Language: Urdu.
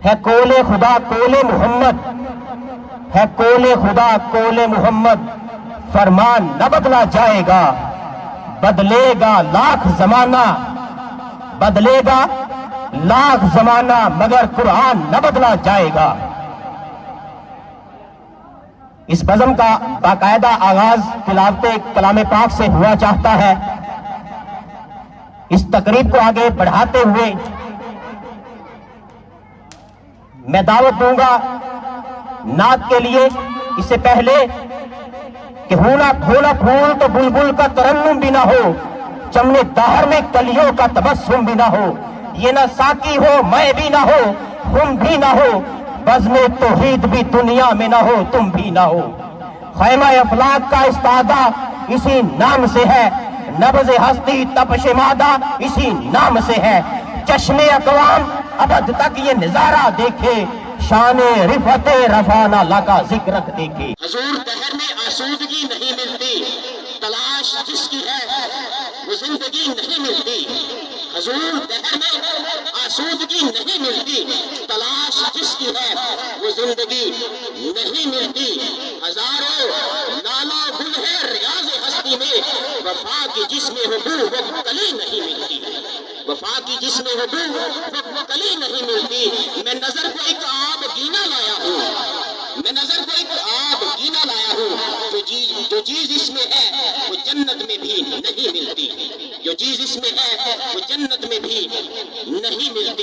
ہے قول خدا قول محمد، ہے قول خدا قول محمد، فرمان نہ بدلا جائے گا، بدلے گا لاکھ زمانہ، بدلے گا لاکھ زمانہ، مگر قرآن نہ بدلا جائے گا۔ اس بزم کا باقاعدہ آغاز تلاوت کلام پاک سے ہوا چاہتا ہے۔ اس تقریب کو آگے بڑھاتے ہوئے میں دعوت دوں گا نعت کے لیے۔ اس سے پہلے کہ ہونا پھولا پھول تو بلبل کا ترنم بھی نہ ہو، چمنے دہر میں کلیوں کا تبسم بھی نہ ہو، یہ نہ ساقی ہو میں بھی نہ ہو، ہم بھی نہ ہو، بزم توحید بھی دنیا میں نہ ہو، تم بھی نہ ہو۔ خیمہ افلاک کا استادہ اسی نام سے ہے، نبض ہستی تپش مادہ اسی نام سے ہے، چشم اقوام ابد تک یہ نظارہ دیکھے، شان رفعت رفعنا لکا ذکرت دیکھے۔ حضور دہر میں آسودگی نہیں ملتی، تلاش جس کی ہے وہ زندگی نہیں ملتی۔ حضور دہر میں آسودگی نہیں ملتی، تلاش جس کی ہے وہ زندگی نہیں ملتی۔ ہزاروں لالا گل ہے ریاض ہستی میں، وفا کی جس میں ہو وہ کلی نہیں ملتی، وفا کی جس میں ہو وہ کلی نہیں ملتی۔ میں نظر کو ایک آب گینا لایا ہوں، میں نظر کو ایک آب گینا لایا ہوں، جو چیز اس میں ہے وہ جنت میں بھی نہیں ملتی، جو چیز اس میں ہے وہ جنت میں بھی نہیں ملتی۔